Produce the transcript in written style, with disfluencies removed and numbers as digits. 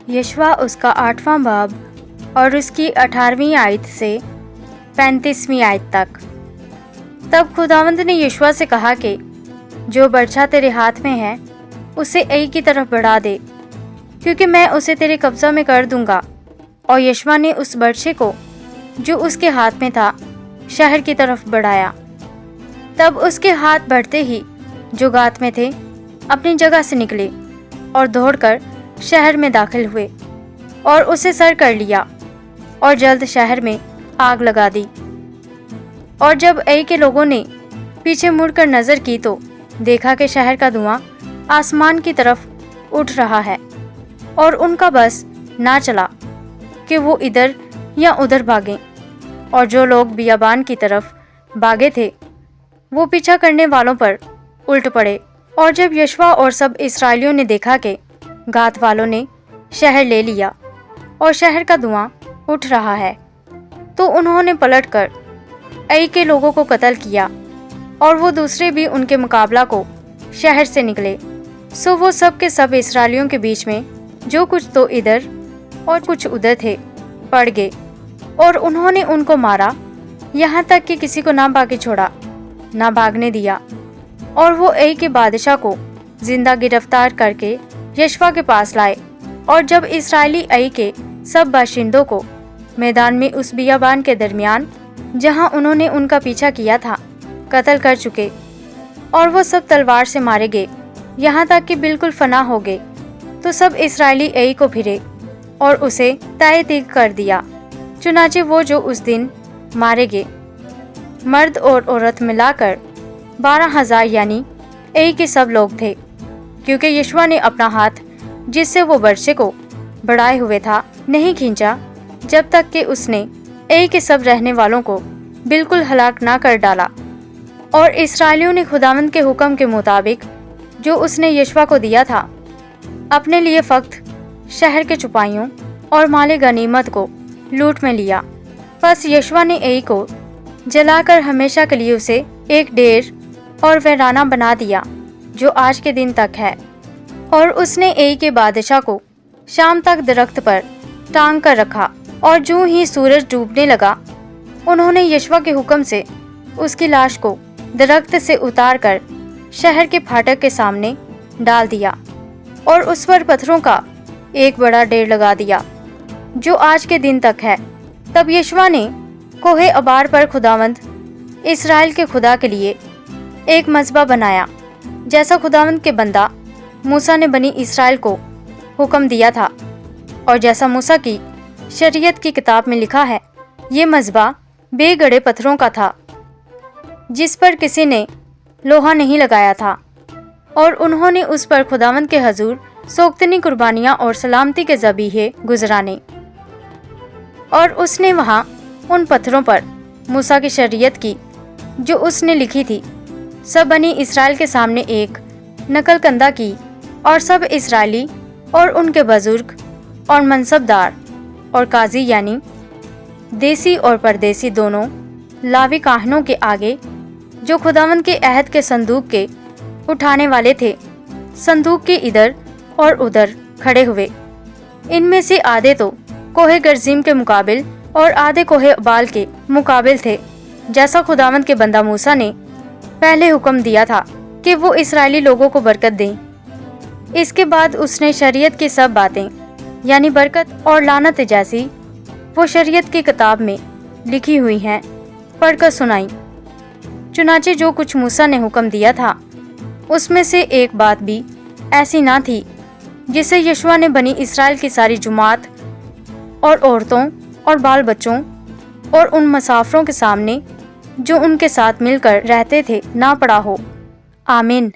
यशवा उसका 8वां बाब और उसकी 18वीं आयत से 35वीं आयत तक। तब खुदावंद ने यशवा से कहा कि जो बर्छा तेरे हाथ में है उसे ऐ की तरफ बढ़ा दे, क्योंकि मैं उसे तेरे कब्जा में कर दूंगा। और यशवा ने उस बर्छे को जो उसके हाथ में था शहर की तरफ बढ़ाया। तब उसके हाथ बढ़ते ही जो गात में थे अपनी जगह से निकले और दौड़कर शहर में दाखिल हुए और उसे सर कर लिया और जल्द शहर में आग लगा दी। और जब ऐ के लोगों ने पीछे मुड़कर नजर की तो देखा कि शहर का धुआं आसमान की तरफ उठ रहा है और उनका बस ना चला कि वो इधर या उधर भागें। और जो लोग बियाबान की तरफ भागे थे वो पीछा करने वालों पर उल्ट पड़े। और जब यशवा और सब इस्राएलियों ने देखा कि गात वालों ने शहर ले लिया और शहर का धुआं उठ रहा है, तो उन्होंने पलटकर ऐ के लोगों को कत्ल किया और वो दूसरे भी उनके मुकाबला को शहर से निकले। सो वो सब के सब इस्राएलियों के बीच में जो कुछ तो इधर और कुछ उधर थे पड़ गए और उन्होंने उनको मारा, यहाँ तक कि किसी को ना बाकी छोड़ा ना भागने दिया। और वो ऐ के बादशाह को जिंदा गिरफ्तार करके यशवा के पास लाए। और जब इस्राएली ऐ के सब बाशिंदों को मैदान में उस बियाबान के दरमियान जहां उन्होंने उनका पीछा किया था कत्ल कर चुके और वो सब तलवार से मारे गए, यहाँ तक कि बिल्कुल फना हो गए, तो सब इस्राएली ऐ को फिरे और उसे तय तीग कर दिया। चुनाचे वो जो उस दिन मारे गए मर्द और औरत मिलाकर 12,000 यानी ऐ के सब लोग थे, क्योंकि यशवा ने अपना हाथ जिससे वो बर्छे को बढ़ाए हुए था नहीं खींचा जब तक कि उसने ऐ के सब रहने वालों को बिल्कुल हलाक ना कर डाला। और इस्राएलियों ने खुदावंद के हुक्म के मुताबिक जो उसने यशवा को दिया था अपने लिए फक्त शहर के चुपाइयों और माले गनीमत को लूट में लिया। बस यशवा ने ऐ को जलाकर हमेशा के लिए उसे एक डेर और वीराना बना दिया जो आज के दिन तक है। और उसने ऐ के बादशाह को शाम तक दरख्त पर टांग कर रखा। और जो ही सूरज डूबने लगा उन्होंने यशवा के हुक्म से उसकी लाश को दरख्त से उतार कर शहर के फाटक के सामने डाल दिया और उस पर पत्थरों का एक बड़ा ढेर लगा दिया जो आज के दिन तक है। तब यशवा ने कोहे अबार पर खुदावंद इस्राएल के खुदा के लिए एक मज़बा बनाया, जैसा खुदावंद के बंदा मूसा ने बनी इस्राएल को हुक्म दिया था। और जैसा मूसा की शरीयत की किताब में लिखा है, ये मज़बा बेगड़े पत्थरों का था जिस पर किसी ने लोहा नहीं लगाया था। और उन्होंने उस पर खुदावंद के हजूर सोख्तनी कुर्बानियाँ और सलामती के ज़बीहे गुजराने। और उसने वहाँ उन पत्थरों पर मूसा की शरीयत की जो उसने लिखी थी सब बनी इस्राएल के सामने एक नकल कंदा की। और सब इस्राएली और उनके बुजुर्ग और मनसबदार और काजी यानी देसी और परदेसी दोनों लावी काहनों के आगे जो खुदावंद के अहद के संदूक के उठाने वाले थे संदूक के इधर और उधर खड़े हुए। इनमें से आधे तो कोहे गर्जीम के मुकाबिल और आधे कोहे बाल के मुकाबिल थे, जैसा खुदावंद के बंदा मूसा ने पहले हुक्म दिया था कि वो इस्राएली लोगों को बरकत दें। इसके बाद उसने शरीयत की सब बातें यानी बरकत और लानत जैसी वो शरीयत की किताब में लिखी हुई हैं पढ़कर सुनाई। चुनाचे जो कुछ मूसा ने हुक्म दिया था उसमें से एक बात भी ऐसी ना थी जिसे यशवा ने बनी इस्राएल की सारी जुमात और औरतों और बाल बच्चों और उन मुसाफिरों के सामने जो उनके साथ मिलकर रहते थे ना पढ़ा हो। आमीन।